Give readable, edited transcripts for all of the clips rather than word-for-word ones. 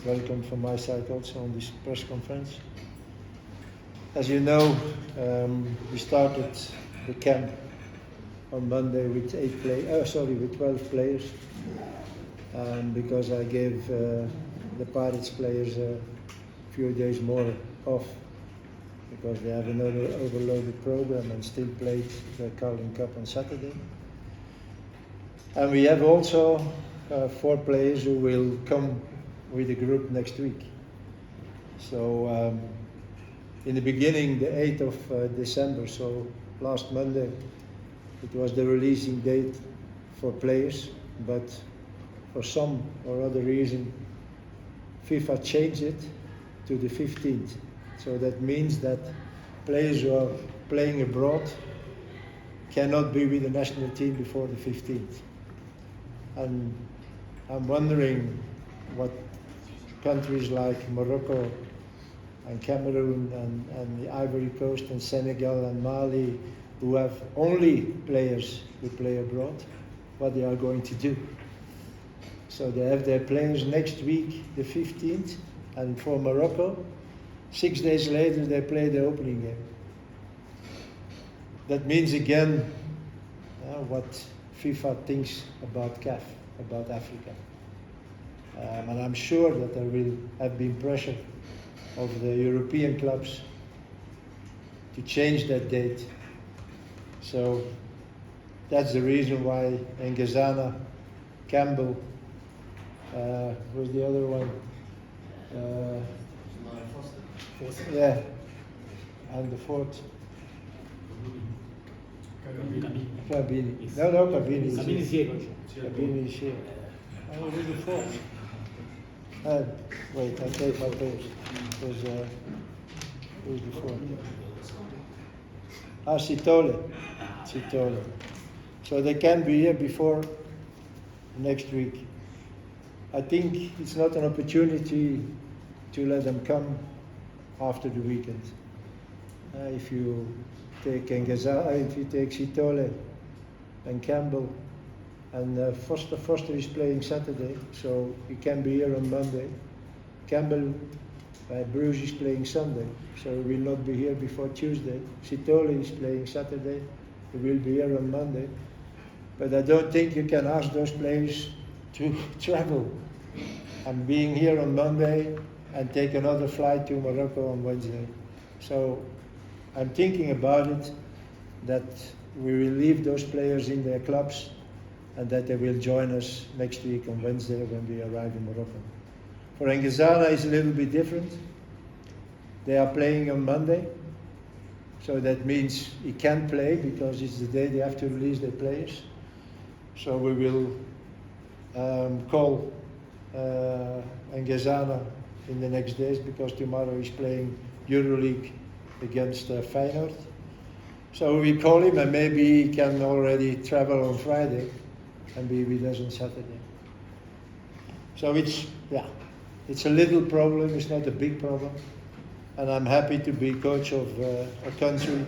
Welcome from my side also on this press conference. As you know, we started the camp on Monday with 12 players, because I gave the Pirates players a few days more off because they have another overloaded program and still played the Carling Cup on Saturday. And we have also 4 players who will come with the group next week. So in the beginning, the 8th of December, so last Monday, it was the releasing date for players, but for some or other reason, FIFA changed it to the 15th. So that means that players who are playing abroad cannot be with the national team before the 15th. And I'm wondering what countries like Morocco and Cameroon and the Ivory Coast and Senegal and Mali, who have only players who play abroad, what they are going to do. So they have their players next week, the 15th, and for Morocco, 6 days later they play the opening game. That means again what FIFA thinks about CAF, about Africa. And I'm sure that there will have been pressure of the European clubs to change that date. So that's the reason why Ngezana, Campbell, who's the other one? Yeah, and the fourth. Kabini. No, Kabini is here. Kabini is here. Oh, who's the fourth? Wait, I take my page. Who's the fourth? Sitole. So they can be here before next week. I think it's not an opportunity to let them come after the weekend. If you take Ngezana, if you take Sitole and Campbell, and Foster is playing Saturday, so he can be here on Monday. Campbell, Broos is playing Sunday, so he will not be here before Tuesday. Sitole is playing Saturday, he will be here on Monday. But I don't think you can ask those players to travel and being here on Monday and take another flight to Morocco on Wednesday. So I'm thinking about it, that we will leave those players in their clubs and that they will join us next week on Wednesday when we arrive in Morocco. For Ngezana, it's a little bit different. They are playing on Monday, so that means he can play because it's the day they have to release their players. So we will call Ngezana in the next days because tomorrow he's playing EuroLeague against Feyenoord. So we call him and maybe he can already travel on Friday and be with us on Saturday. So it's a little problem, it's not a big problem. And I'm happy to be coach of a country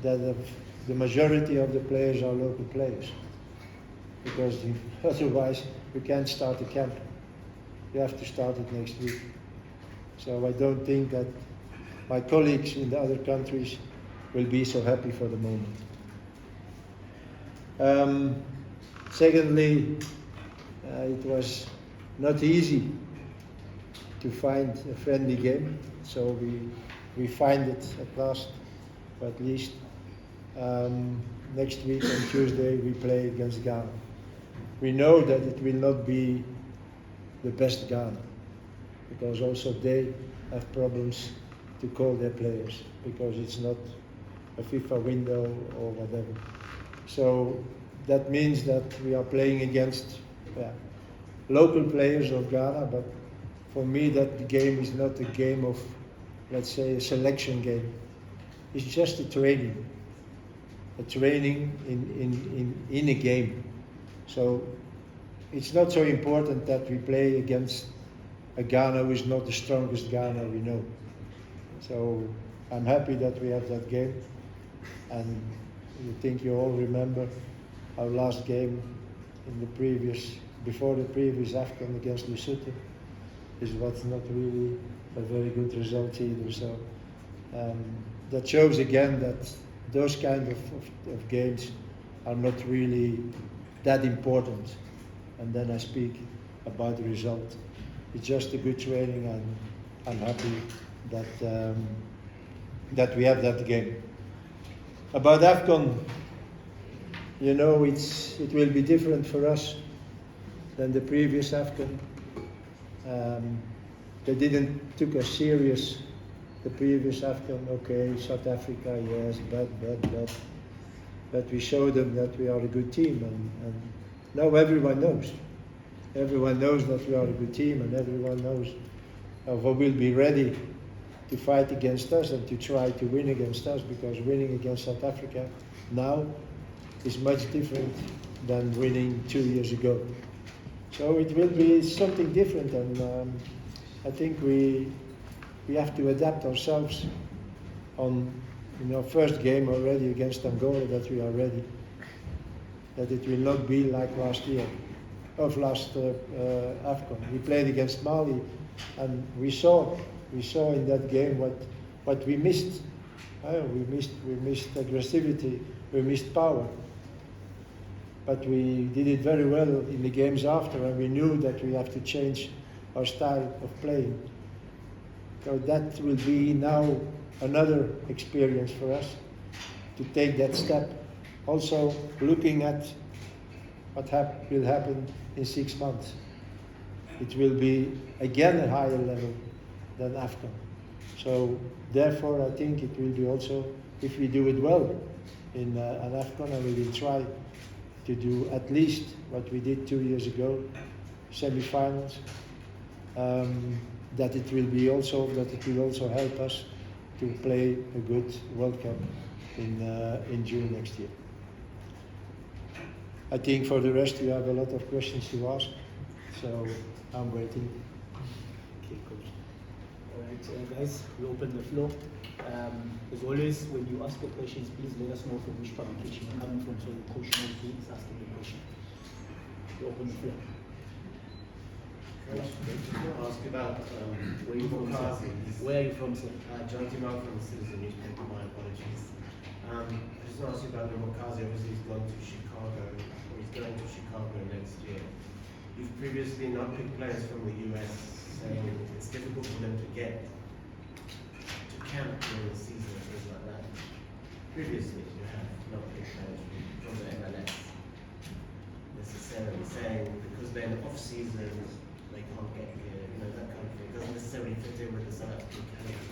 that the majority of the players are local players. Because otherwise you can't start a camp. You have to start it next week. So I don't think that my colleagues in the other countries will be so happy for the moment. Secondly, it was not easy to find a friendly game, so we find it at last, but at least next week on Tuesday we play against Ghana. We know that it will not be the best Ghana, because also they have problems to call their players, because it's not a FIFA window or whatever. So that means that we are playing against local players of Ghana, but for me that game is not a game of, let's say, a selection game. It's just a training in a game. So it's not so important that we play against a Ghana who is not the strongest Ghana we know. So I'm happy that we have that game, and I think you all remember our last game in the previous, before the previous AFCON against Lesotho. is what's not really a very good result either. So that shows again that those kind of games are not really that important. And then I speak about the result. It's just a good training, and I'm happy that that we have that game. About AFCON, you know, it will be different for us than the previous AFCON. They didn't took us serious the previous AFCON. Okay, South Africa, yes, but we showed them that we are a good team, and now everyone knows. Everyone knows that we are a good team, and everyone knows we will be ready to fight against us and to try to win against us, because winning against South Africa now is much different than winning 2 years ago. So it will be something different, and I think we have to adapt ourselves on first game already against Angola, that we are ready, that it will not be like last AFCON. We played against Mali, and we saw in that game what we missed. We missed aggressivity, we missed power. But we did it very well in the games after, and we knew that we have to change our style of playing. So that will be now another experience for us to take that step. Also looking at what will happen in 6 months. It will be again a higher level than AFCON. So therefore I think it will be also, if we do it well in an AFCON, and we will try to do at least what we did 2 years ago, semi-finals, that it will also help us to play a good World Cup in June next year. I think for the rest you have a lot of questions to ask, so I'm waiting. Okay, coach. All right, guys, we open the floor. As always, when you ask your questions, please let us know from which publication you're coming from, so the coach knows who is asking the question. We open the floor. Coach, I'll ask about Where are you from, sir? Where are you from, sir? John Timar from the Citizen newspaper, my apologies. I just want to ask you about Mbokazi. Obviously he's gone to Chicago, or he's going to Chicago next year. You've previously not picked players from the US, saying it's difficult for them to get to camp during the season and things like that. Previously you have not picked players from the MLS necessarily, saying because they're in the off season they can't get here, that kind of thing. It doesn't necessarily fit in with the South African calendar.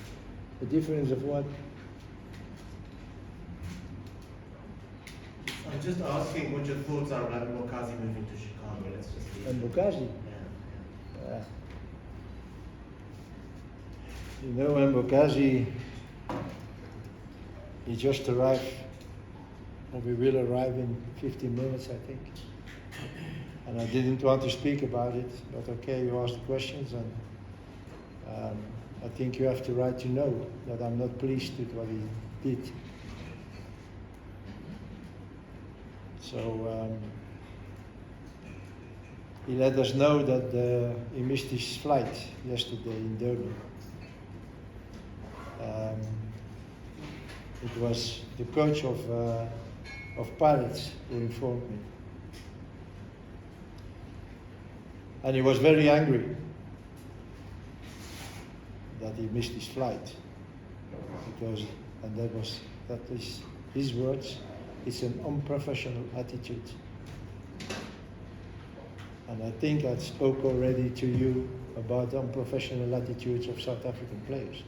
The difference of what? I'm just asking what your thoughts are about Mbokazi moving to Chicago. Let's just leave it. Mbokazi? Yeah. Mbokazi, he just arrived, or we will arrive in 15 minutes, I think. And I didn't want to speak about it, but okay, you asked questions, and I think you have the right to know that I'm not pleased with what he did. So he let us know that he missed his flight yesterday in Durban. It was the coach of Pirates who informed me. And he was very angry that he missed his flight, because, and that is his words, it's an unprofessional attitude. And I think I spoke already to you about the unprofessional attitudes of South African players.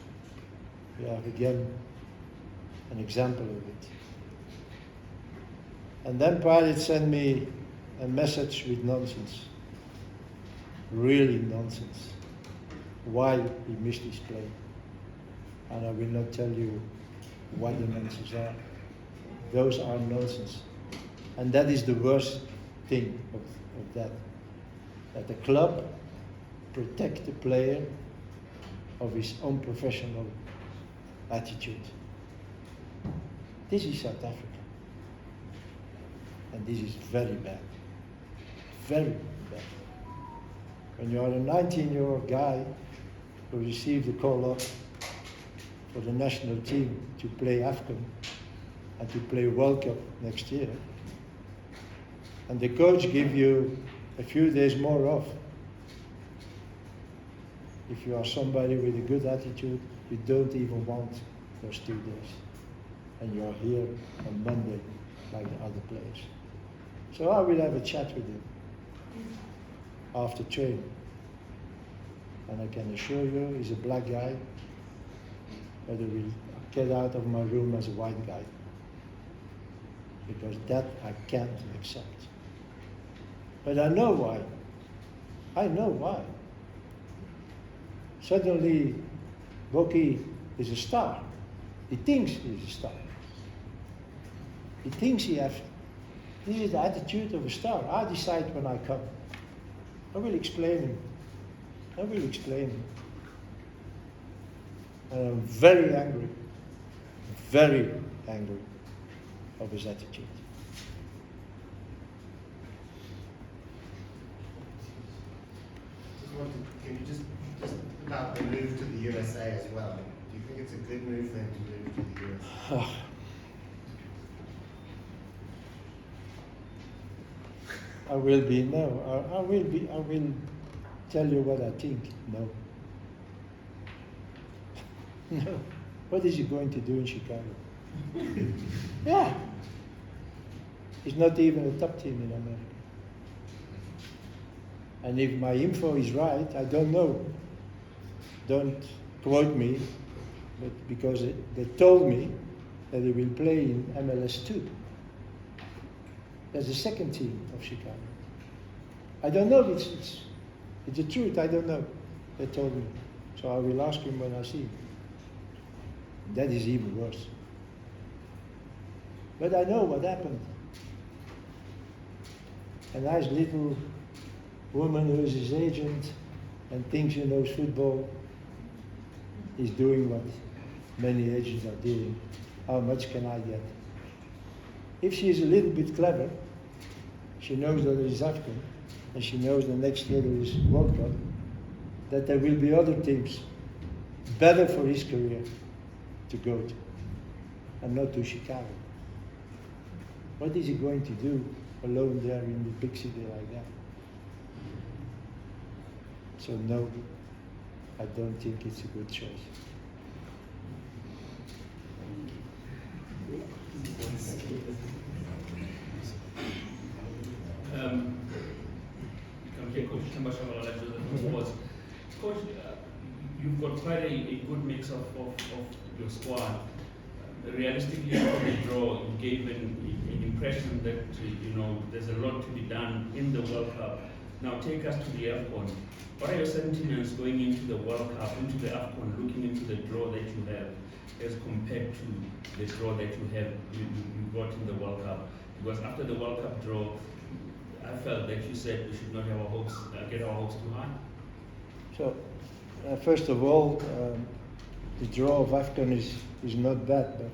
We have again an example of it. And then Pirates sent me a message with nonsense. Really nonsense. Why he missed his plane. And I will not tell you what the nonsense are. Those are nonsense. And that is the worst thing of that. That the club protect the player of his unprofessional attitude. This is South Africa. And this is very bad. Very bad. When you are a 19-year-old guy who received a call-up for the national team to play AFCON and to play World Cup next year, and the coach give you a few days more off. If you are somebody with a good attitude, you don't even want those 2 days. And you are here on Monday like the other players. So I will have a chat with him after training. And I can assure you, he's a black guy, but he will get out of my room as a white guy. Because that I can't accept. But I know why. I know why. Suddenly, Boki is a star. He thinks he's a star. He thinks he has. This is the attitude of a star. I decide when I come. I will explain him. I will explain him. And I'm very angry of his attitude. Can you just about the move to the USA as well? Do you think it's a good move for him to move to the US? I will tell you what I think. No. No. What is he going to do in Chicago? Yeah. He's not even a top team in America. And if my info is right, I don't know. Don't quote me, but because they told me that he will play in MLS 2. That's the second team of Chicago. I don't know if it's the truth, I don't know. They told me. So I will ask him when I see him. That is even worse. But I know what happened. A nice little woman who is his agent and thinks he knows football is doing what many agents are doing. How much can I get? If she is a little bit clever, she knows that there is AFCON, and she knows the next year there is World Cup, that there will be other teams better for his career to go to, and not to Chicago. What is he going to do alone there in the big city like that? So no, I don't think it's a good choice. Coach, you've got quite a good mix of your squad. Realistically, after the draw, you gave an impression that there's a lot to be done in the World Cup. Now take us to the AFCON. What are your sentiments going into the World Cup, into the AFCON, looking into the draw that you have, as compared to the draw that you got in the World Cup? Because after the World Cup draw, I felt that you said we should not have our hopes, get our hopes too high. So, first of all, the draw of AFCON is not bad, but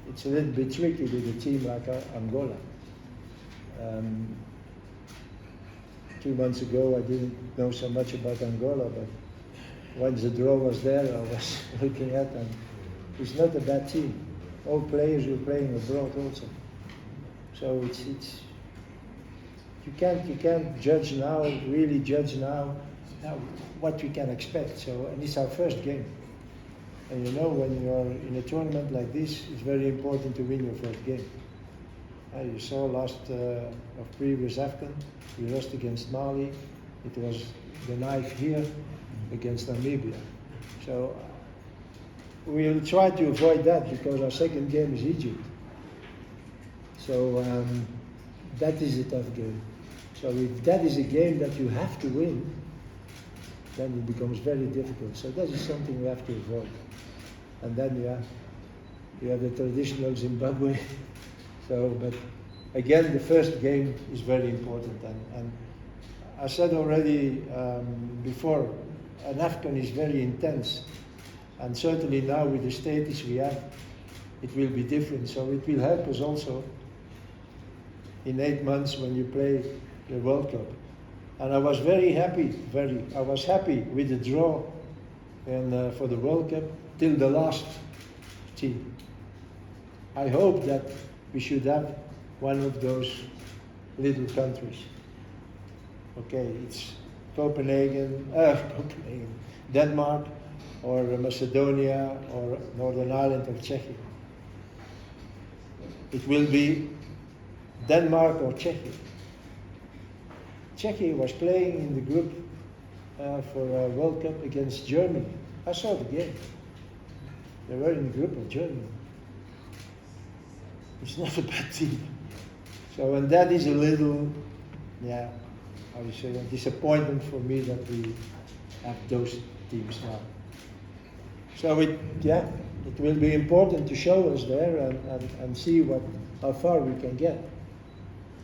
it's a little bit tricky with a team like Angola. 2 months ago, I didn't know so much about Angola, but once the draw was there, I was looking at them. It's not a bad team. All players were playing abroad also. So it's you can't judge now, really judge now what we can expect. So, and it's our first game. And when you are in a tournament like this, it's very important to win your first game. You saw last of previous AFCON, we lost against Mali. It was the knife here against Namibia. So we'll try to avoid that because our second game is Egypt. So that is a tough game. So if that is a game that you have to win, then it becomes very difficult. So that is something we have to avoid. And then you have the traditional Zimbabwe. So, but again, the first game is very important. And I said already before, an AFCON is very intense. And certainly now with the status we have, it will be different. So it will help us also in 8 months when you play the World Cup. And I was very happy, I was happy with the draw and for the World Cup till the last team. I hope that we should have one of those little countries. Okay, it's Copenhagen, Denmark, or Macedonia, or Northern Ireland, or Czechia. It will be Denmark or Czechia. Czechia was playing in the group for a World Cup against Germany. I saw the game. They were in the group of Germany. It's not a bad team. So, and that is a little, yeah, how do you say, a disappointment for me that we have those teams now. So it will be important to show us there and see how far we can get.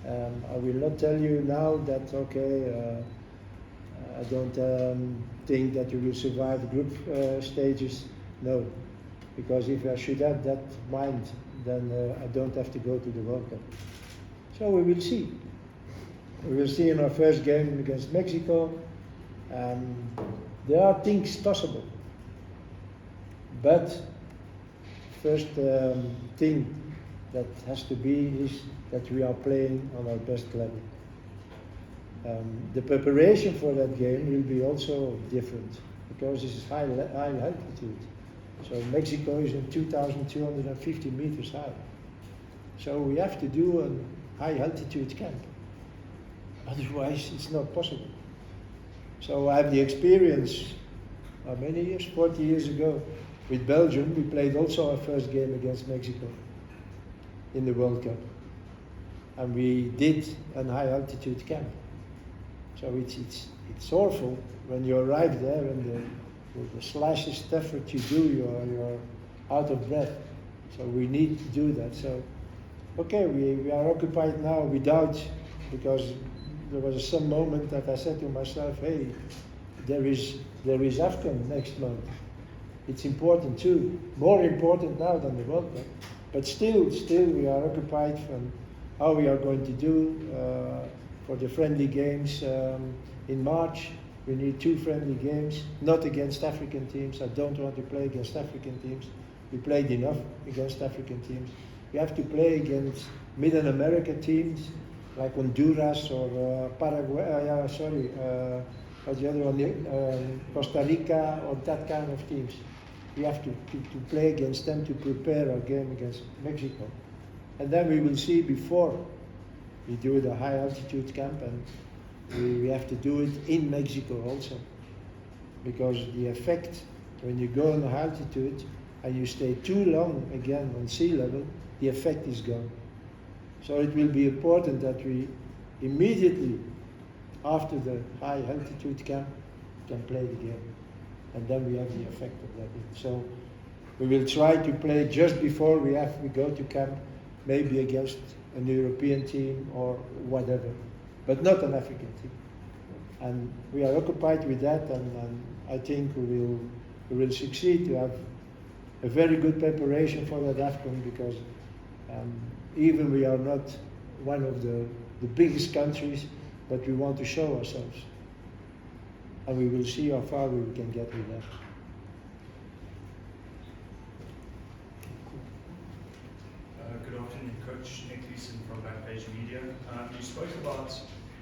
I will not tell you now that, okay, I don't think that you will survive the group stages. No, because if I should have that mind, then I don't have to go to the World Cup. So we will see. We will see in our first game against Mexico. There are things possible. But first thing that has to be is that we are playing on our best level. The preparation for that game will be also different because this is high altitude. So Mexico is in 2,250 meters high. So we have to do a high altitude camp. Otherwise it's not possible. So I have the experience, how many years? 40 years ago with Belgium. We played also our first game against Mexico in the World Cup. And we did a high altitude camp. So it's awful when you arrive there and the slightest effort you do, you're out of breath. So we need to do that. So, okay, we are occupied now without, because there was some moment that I said to myself, hey, there is AFCON next month. It's important too, more important now than the World Cup. But still we are occupied from how we are going to do for the friendly games in March. We need 2 friendly games, not against African teams. I don't want to play against African teams. We played enough against African teams. We have to play against Middle America teams like Honduras or Paraguay, what's the other one, Costa Rica, or that kind of teams. We have to play against them to prepare our game against Mexico. And then we will see before we do the high altitude camp, and we have to do it in Mexico also. Because the effect, when you go on high altitude and you stay too long again on sea level, the effect is gone. So it will be important that we immediately after the high altitude camp can play the game. And then we have the effect of that. So we will try to play just before we go to camp, maybe against an European team or whatever, but not an African team. And we are occupied with that, and I think we will succeed to have a very good preparation for that AFCON, because even we are not one of the biggest countries, but we want to show ourselves. And we will see how far we can get with that. Good afternoon, Coach Nick Leeson from Backpage Media. You spoke about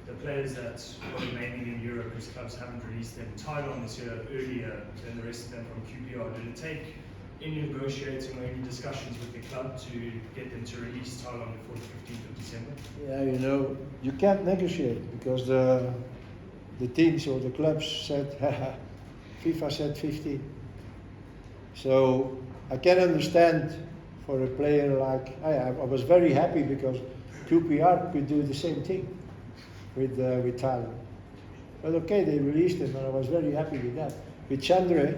the players that were remaining in Europe because clubs haven't released them. Thailand this year earlier than the rest of them from QPR. Did it take any negotiating or any discussions with the club to get them to release Thailand before the 15th of December? Yeah, you know, you can't negotiate because the teams or the clubs said, FIFA said 15. So I can understand for a player like, I was very happy because QPR could do the same thing with Thailand. But okay, they released him and I was very happy with that. With Chandra,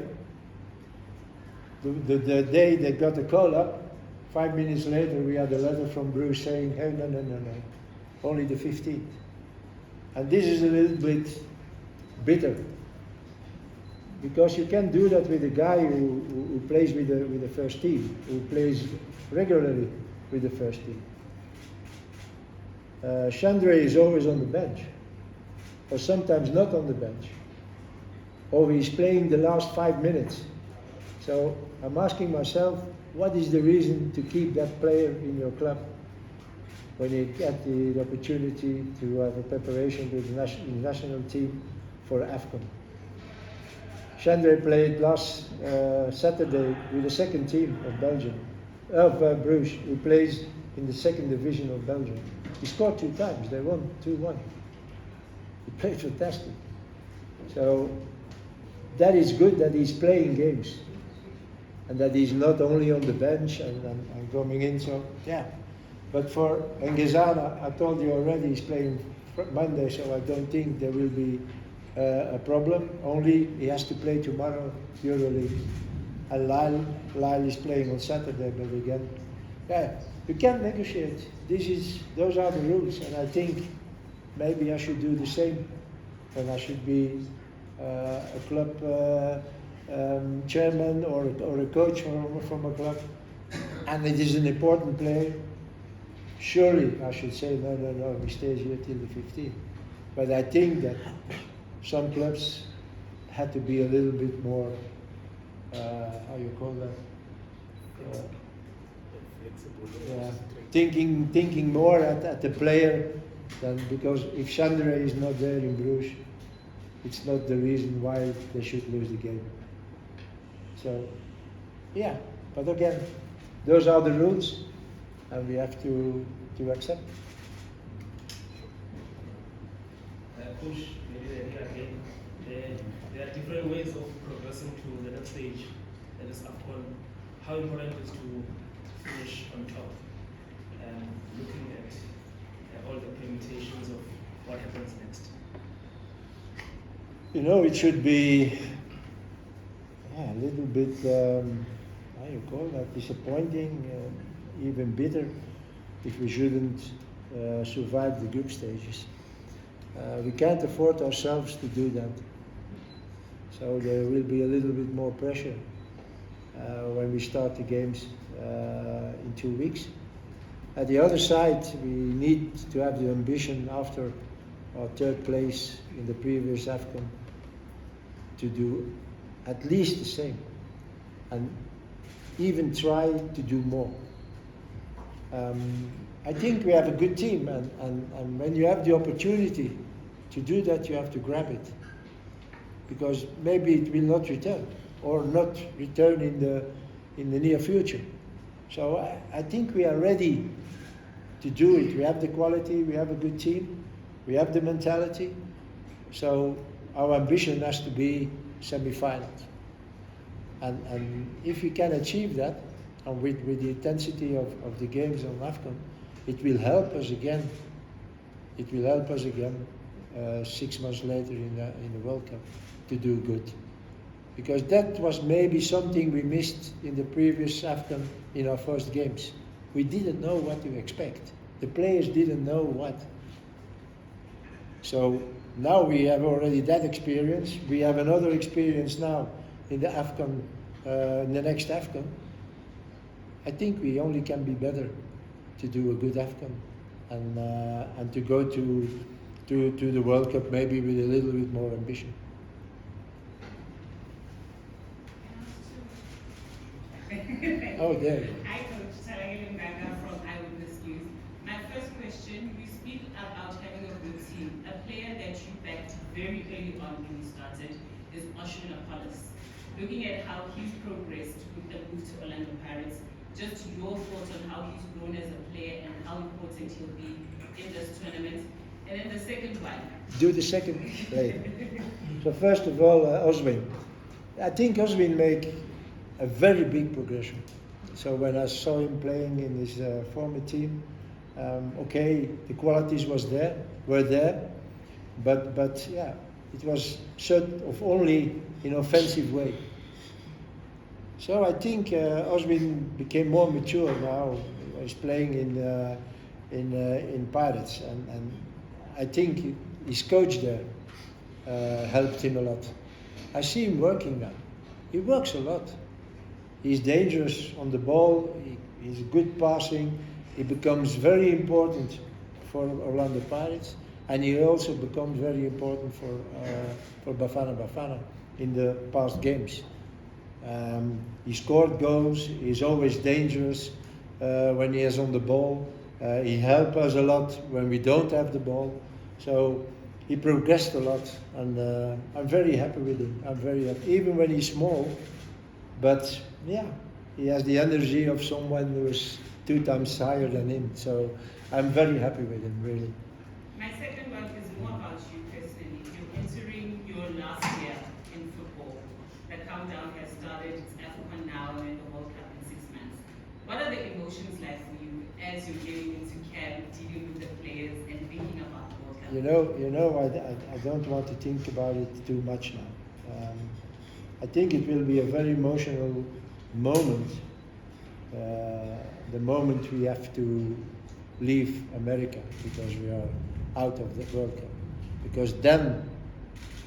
the day they got the call up, 5 minutes later we had a letter from Broos saying, hey, no, only the 15th. And this is a little bit bitter, because you can't do that with a guy who plays with the first team, who plays regularly with the first team. Chandra is always on the bench. or sometimes not on the bench, or he's playing the last 5 minutes. So I'm asking myself, what is the reason to keep that player in your club when you get the opportunity to have a preparation with the national team for AFCON? Chandra played last Saturday with the second team of Belgium, of Bruges, who plays in the second division of Belgium. He scored 2 times, they won 2-1. He played fantastic. So that is good that he's playing games and that he's not only on the bench and coming in. So yeah, but for Ngezana, I told you already, he's playing Monday, so I don't think there will be a problem. Only he has to play tomorrow EuroLeague. And Lyle is playing on Saturday, but again, yeah, you can't negotiate. Those are the rules, and I think maybe I should do the same, and I should be a club chairman or a coach from a club, and it is an important player. Surely I should say no, he stays here till the 15th. But I think that some clubs had to be a little bit more, how you call that? Yeah, thinking more at the player than, because if Chandra is not there in Bruges, it's not the reason why they should lose the game. So, yeah, but again, those are the rules, and we have to accept. Coach, maybe again, there are different ways of progressing to the next stage, that is AFCON. How important is to finish on top, and looking at all the permutations of what happens next? You know, it should be a little bit, how you call that, disappointing, even bitter, if we shouldn't survive the group stages. We can't afford ourselves to do that. So there will be a little bit more pressure when we start the games in 2 weeks. At the other side, we need to have the ambition after our 3rd place in the previous AFCON to do at least the same and even try to do more. I think we have a good team, and when you have the opportunity to do that, you have to grab it, because maybe it will not return or not return in the near future. So I think we are ready to do it. We have the quality, we have a good team, we have the mentality. So our ambition has to be semi-finals. And if we can achieve that, and with the intensity of the games on AFCON, it will help us again. It will help us again 6 months later in the World Cup to do good. Because that was maybe something we missed in the previous AFCON in our first games. We didn't know what to expect. The players didn't know what. So now we have already that experience. We have another experience now in the AFCON, in the next AFCON. I think we only can be better to do a good AFCON and to go to the World Cup maybe with a little bit more ambition. Oh, there. Hi, Coach. Sarah Ngezana from Eyewitness News. My first question, you speak about having a good team. A player that you backed very early on when you started is Oswin Appollis. Looking at how he's progressed with the move to Orlando Pirates, just your thoughts on how he's grown as a player and how important he'll be in this tournament. And then the second one. Do the second later. So first of all, Oswin. I think Oswin made a very big progression. So when I saw him playing in his former team, okay, the qualities were there, but yeah, it was sort of only in offensive way. So I think Oswin became more mature now. He's playing in Pirates, and I think his coach there helped him a lot. I see him working now. He works a lot. He's dangerous on the ball. He's good passing. He becomes very important for Orlando Pirates. And he also becomes very important for Bafana Bafana in the past games. He scored goals, he's always dangerous when he is on the ball. He helps us a lot when we don't have the ball. So he progressed a lot, and I'm very happy with him. I'm very happy, even when he's small. But yeah, he has the energy of someone who is 2 times higher than him. So I'm very happy with him, really. My second one is more about you personally. You're entering your last year in football. The countdown has started. It's AFCON now and the World Cup in 6 months. What are the emotions like for you as you're getting into camp, dealing with the players and thinking about the World Cup? You know, I don't want to think about it too much now. I think it will be a very emotional moment. The moment we have to leave America because we are out of the World Cup. Because then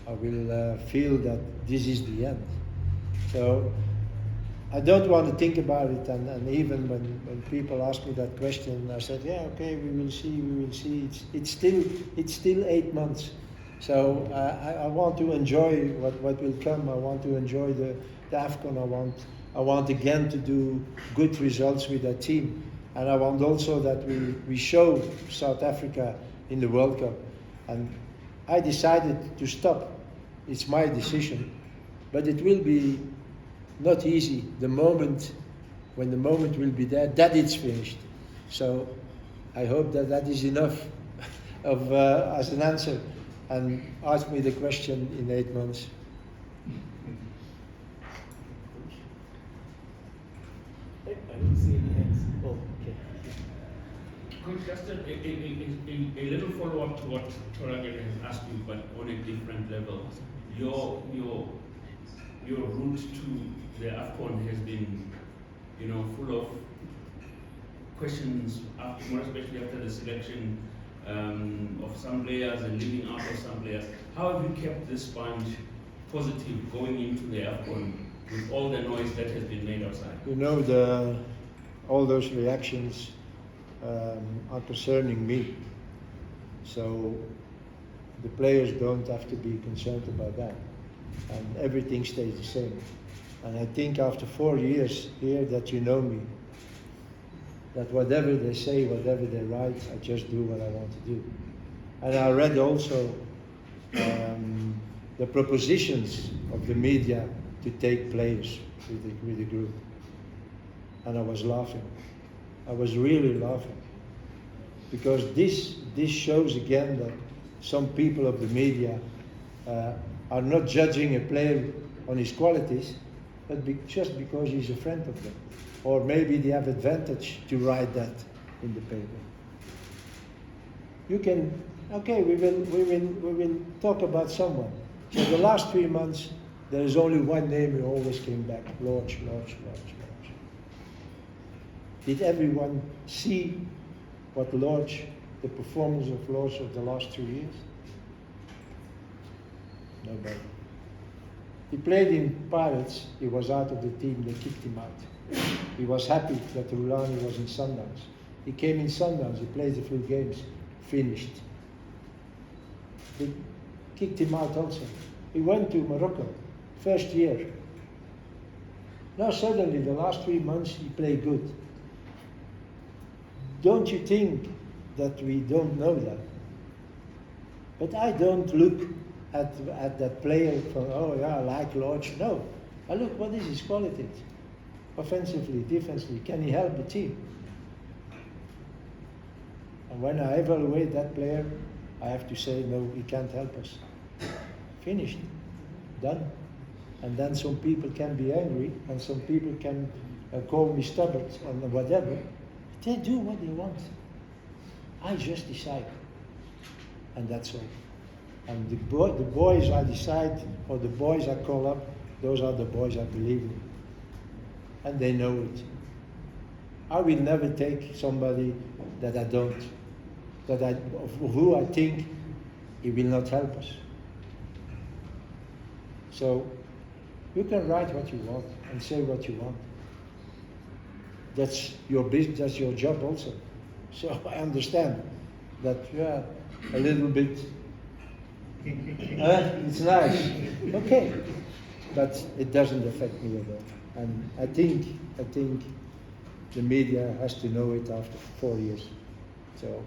I will feel that this is the end. So I don't want to think about it, and even when people ask me that question, I said, yeah, okay, we will see. It's still 8 months. So I want to enjoy what will come. I want to enjoy the AFCON. I want again to do good results with that team. And I want also that we show South Africa in the World Cup. And I decided to stop. It's my decision. But it will be not easy when the moment will be there, that it's finished. So I hope that is enough of as an answer. And ask me the question in 8 months. I don't see any hands. Oh, okay. Coach, just a little follow-up to what Toragel has asked you, but on a different level. Your route to the AFCON has been, full of questions, more especially after the selection of some players and leaving out of some players. How have you kept this bunch positive going into the AFCON with all the noise that has been made outside? All those reactions are concerning me. So the players don't have to be concerned about that. And everything stays the same. And I think after 4 years here that you know me, that whatever they say, whatever they write, I just do what I want to do. And I read also the propositions of the media to take players with the group. And I was laughing. I was really laughing. Because this shows again that some people of the media are not judging a player on his qualities, but just because he's a friend of them. Or maybe they have advantage to write that in the paper. You can, okay, we will talk about someone. So the last 3 months, there is only one name who always came back, Lorch. Did everyone see what Lorch, the performance of Lorch of the last 2 years? Nobody. He played in Pirates, he was out of the team, they kicked him out. He was happy that Rulani was in Sundowns. He came in Sundowns, he played a few games, finished. They kicked him out also. He went to Morocco, first year. Now suddenly, the last 3 months, he played good. Don't you think that we don't know that? But I don't look at that player from, oh yeah, I like Lorch. No, I look, what is his qualities? Offensively, defensively, can he help the team? And when I evaluate that player, I have to say, no, he can't help us. Finished, done. And then some people can be angry, and some people can call me stubborn and whatever. They do what they want. I just decide, and that's all. And the boys I decide, or the boys I call up, those are the boys I believe in. And they know it. I will never take somebody that I don't, of who I think he will not help us. So you can write what you want and say what you want. That's your business, that's your job also. So I understand that, yeah, a little bit. It's nice. Okay. But it doesn't affect me at all. And I think the media has to know it after 4 years. So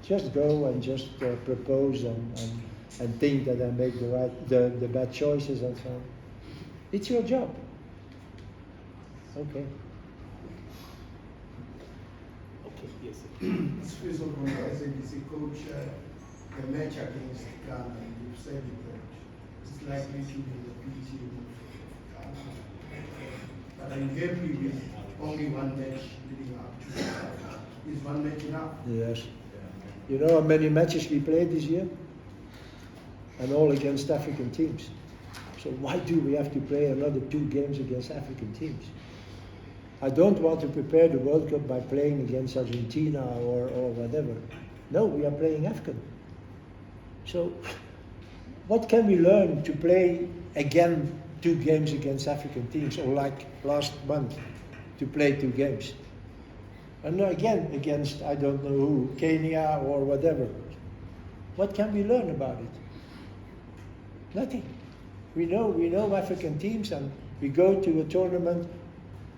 just go and just propose and think that I make the bad choices and so on. It's your job. Okay. Okay, yes. Excuse me, as a DC coach, the match against Ghana, you said it that it's likely to be the B team of Ghana. But I'm happy with only one match leading up to it. Is one match enough? Yes. You know how many matches we played this year? And all against African teams. So why do we have to play another 2 games against African teams? I don't want to prepare the World Cup by playing against Argentina or whatever. No, we are playing AFCON. So what can we learn to play again 2 games against African teams, or like last month to play 2 games? And again against I don't know who, Kenya or whatever. What can we learn about it? Nothing. We know African teams, and we go to a tournament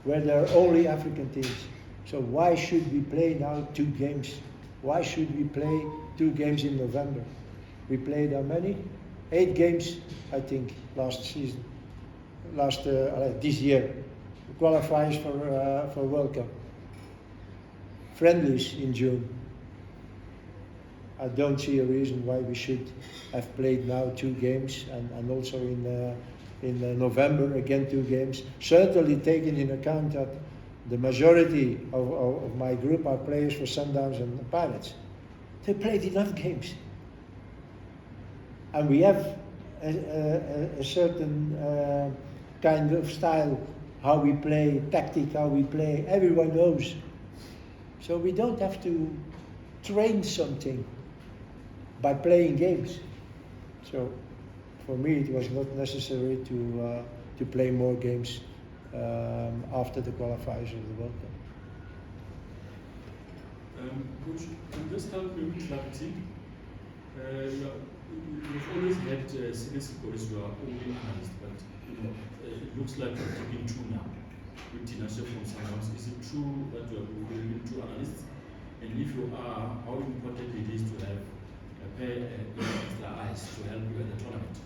where there are only African teams. So why should we play now 2 games? Why should we play 2 games in November? We played how many? 8 games, I think, last season. This year. Qualifiers for World Cup. Friendlies in June. I don't see a reason why we should have played now 2 games and also in November again 2 games. Certainly taking in account that the majority of my group are players for Sundowns and the Pirates. They played enough games. And we have a certain kind of style, how we play, tactic, how we play, everyone knows. So we don't have to train something by playing games. So for me it was not necessary to play more games after the qualifiers of the World Cup. Coach, can you just help me with clarity? You've always had Sibesico as your only analyst, but it looks like you're taking 2 now with Tinashe from Sundowns. Is it true that you are bringing 2 analysts? And if you are, how important it is to have a pair of extra eyes to help you at the tournament?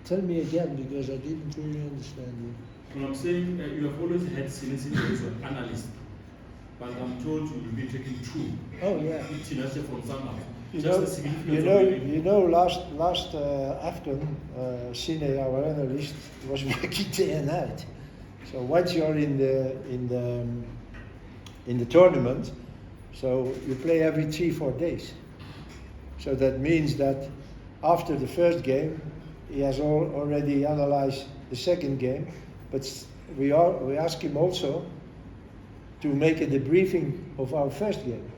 Tell me again, because I didn't really understand you. Well, I'm saying you have always had Sibesico as your analyst, but I'm told you will be taking 2. Oh yeah. With Tinashe from Sundowns. You know, last AFCON, Sine, our analyst, was working day and night. So once you're in the tournament, so you play every 3-4 days. So that means that after the first game, he has already analyzed the second game, but we ask him also to make a debriefing of our first game.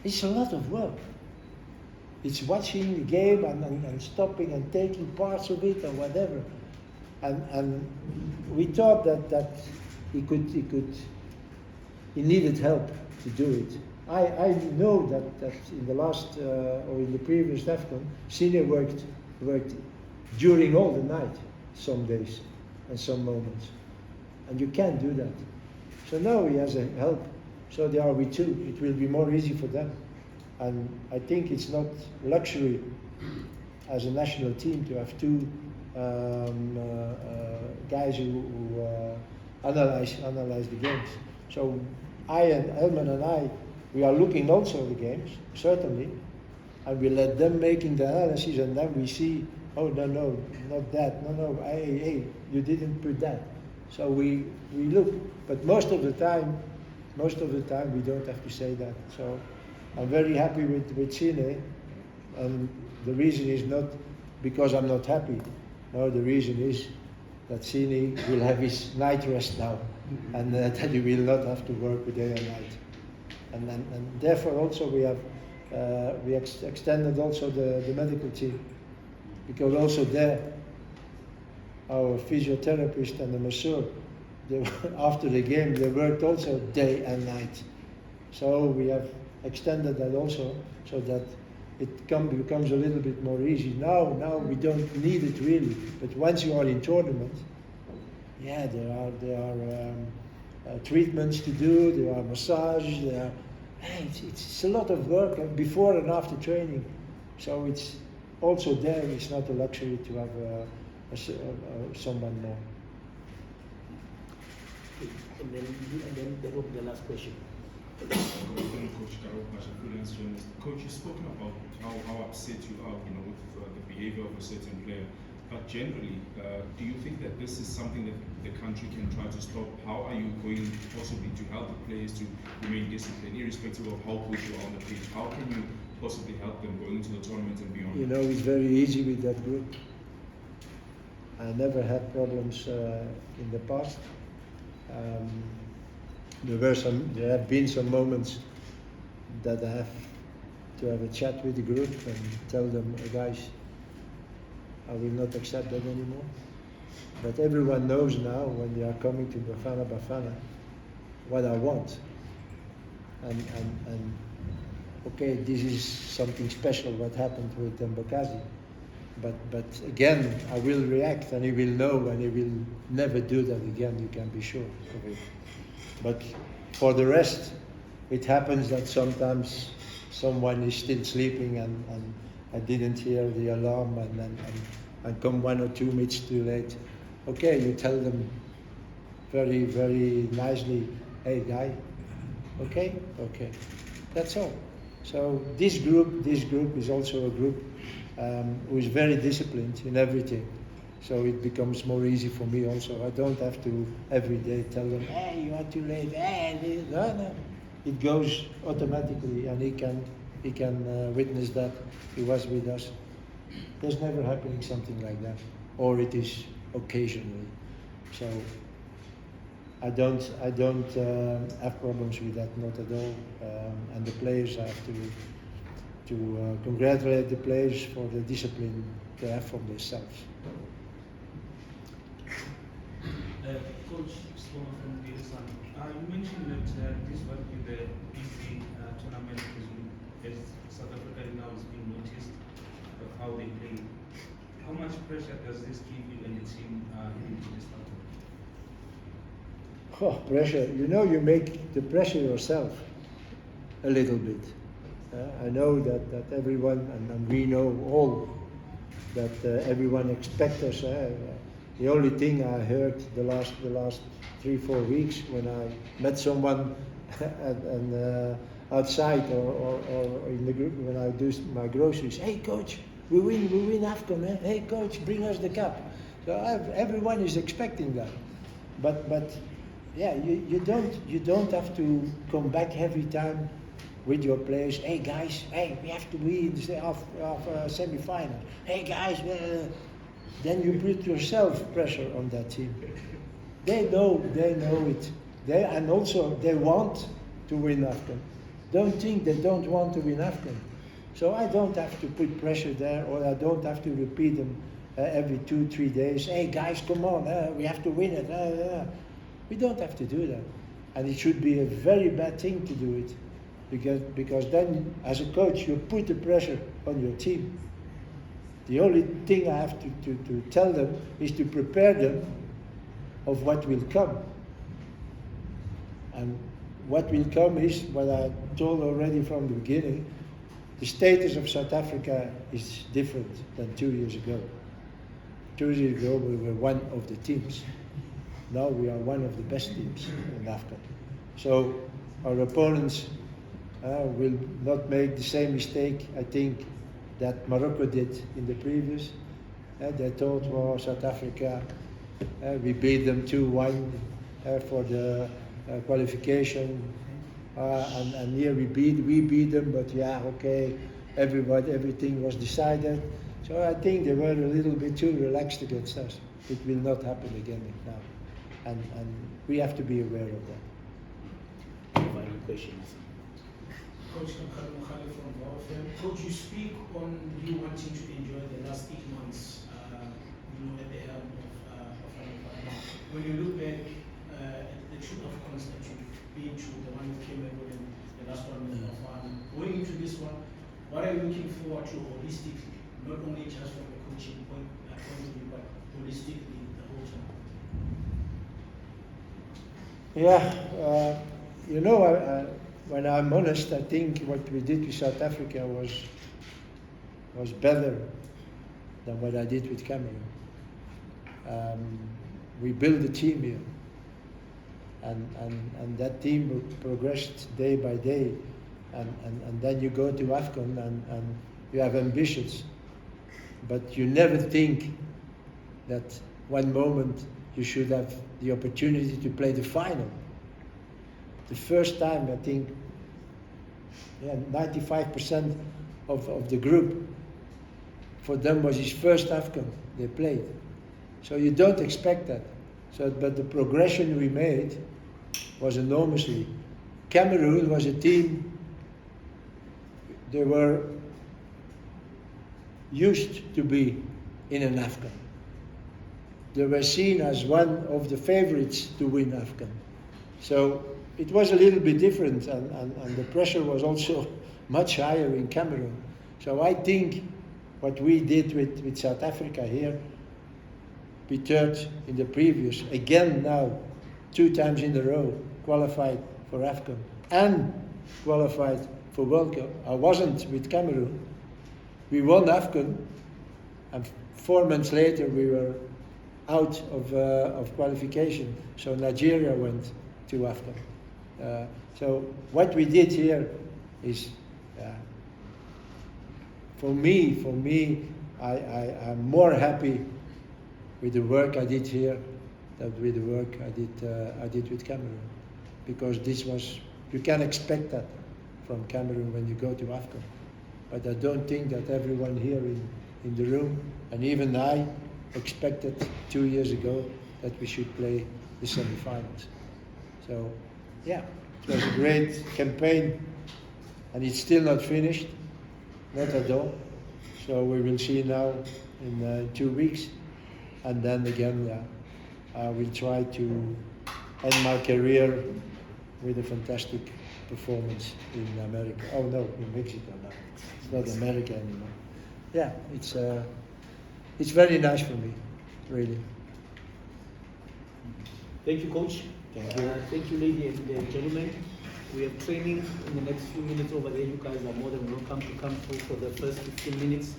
It's a lot of work. It's watching the game and stopping and taking parts of it or whatever. And we thought that he needed help to do it. I know that in the last or in the previous AFCON, Sine worked during all the night, some days and some moments. And you can't do that. So now he has a help. So they are with 2. It will be more easy for them. And I think it's not luxury as a national team to have 2 guys who analyze the games. So I and Elman and I, we are looking also at the games, certainly, and we let them making the analysis, and then we see, oh no, not that, no, hey, you didn't put that. So we look, but most of the time we don't have to say that. So I'm very happy with Sine, and the reason is not because I'm not happy. No, the reason is that Sine will have his night rest now, and that he will not have to work day and night. And therefore also we extended also the medical team, because also there our physiotherapist and the masseur, after the game they worked also day and night. So we have extended that also, so that becomes a little bit more easy. Now we don't need it really. But once you are in tournament, yeah, there are treatments to do. There are massages. It's a lot of work before and after training. So it's also there. It's not a luxury to have someone more. And then that will be the last question. Coach, you've spoken about how upset you are, with the behavior of a certain player. But generally, do you think that this is something that the country can try to stop? How are you going possibly to help the players to remain disciplined, irrespective of how good you are on the pitch? How can you possibly help them going into the tournament and beyond? It's very easy with that group. I never had problems in the past. There have been some moments that I have to have a chat with the group and tell them, hey guys, I will not accept that anymore. But everyone knows now when they are coming to Bafana Bafana what I want. And okay, this is something special what happened with Mbokazi. But again, I will react and he will know and he will never do that again, you can be sure of it. But for the rest, it happens that sometimes someone is still sleeping and I didn't hear the alarm and come 1 or 2 minutes too late. Okay, you tell them very, very nicely, hey guy, okay, that's all. So this group is also a group who is very disciplined in everything. So it becomes more easy for me also. I don't have to every day tell them, hey, you are too late, hey, no. It goes automatically and he can witness that he was with us. There's never happening something like that, or it is occasionally. So I don't have problems with that, not at all. And the players, I have to congratulate the players for the discipline they have from themselves. Coach, from Ngezana, you mentioned that this won't be the easy tournament as South Africa now is being noticed of how they play. How much pressure does this give you and the team into this tournament? Pressure. You make the pressure yourself a little bit. I know that everyone, and we know all, that everyone expects us. The only thing I heard the last 3-4 weeks when I met someone outside or in the group when I do my groceries, hey coach, we win AFCON, eh? Hey coach, bring us the cup. So everyone is expecting that, but yeah, you don't have to come back every time with your players. Hey guys, hey, we have to win the semi-final. Hey guys, then you put yourself pressure on that team. They know it. And also they want to win AFCON. Don't think they don't want to win AFCON. So I don't have to put pressure there, or I don't have to repeat them every 2-3 days. Hey guys, come on, we have to win it. We don't have to do that. And it should be a very bad thing to do it, because then as a coach you put the pressure on your team. The only thing I have to tell them is to prepare them of what will come. And what will come is what I told already from the beginning. The status of South Africa is different than 2 years ago. 2 years ago we were one of the teams. Now we are one of the best teams in AFCON. So our opponents will not make the same mistake, I think, that Morocco did in the previous. They thought, well, South Africa, we beat them 2-1 for the qualification, and here we beat them, but yeah, okay, everything was decided. So I think they were a little bit too relaxed against us. It will not happen again now, and we have to be aware of that. Final questions. Coach from Bafana. Coach, you speak on you wanting to enjoy the last 8 months, at the helm of Bafana. When you look back at the two AFCONs that you've been to, the one with Campbell and the last one with Bafana, going into this one, What are you looking forward to holistically, not only just from a coaching point of view, but holistically the whole time? Yeah, you know, when I'm honest, I think what we did with South Africa was better than what I did with Cameroon. We built a team here, and that team progressed day by day, and then you go to AFCON and you have ambitions, but you never think that one moment you should have the opportunity to play the final. The first time, I think, 95% of the group, for them was his first AFCON they played. So you don't expect that. But the progression we made was enormously. Cameroon was a team, they were used to be in an AFCON. They were seen as one of the favorites to win AFCON. So it was a little bit different, and the pressure was also much higher in Cameroon. So I think what we did with South Africa here, we third in the previous, again now, 2 times in a row, qualified for AFCON and qualified for World Cup. I wasn't with Cameroon. We won AFCON, and 4 months later we were out of qualification. So Nigeria went to AFCON. So what we did here is, for me, I'm more happy with the work I did here than with the work I did with Cameroon, because this was, you can expect that from Cameroon when you go to AFCON. But I don't think that everyone here in the room, and even I, expected 2 years ago that we should play the semi-finals. So, yeah, it was a great campaign, and it's still not finished, not at all. So we will see now in 2 weeks, and then again, I will try to end my career with a fantastic performance in America. Oh no, in Mexico now. It's not America anymore. Yeah, it's very nice for me, really. Thank you, Coach. Thank you. Thank you, ladies and gentlemen. We have training in the next few minutes over there. You guys are more than welcome to come through for the first 15 minutes.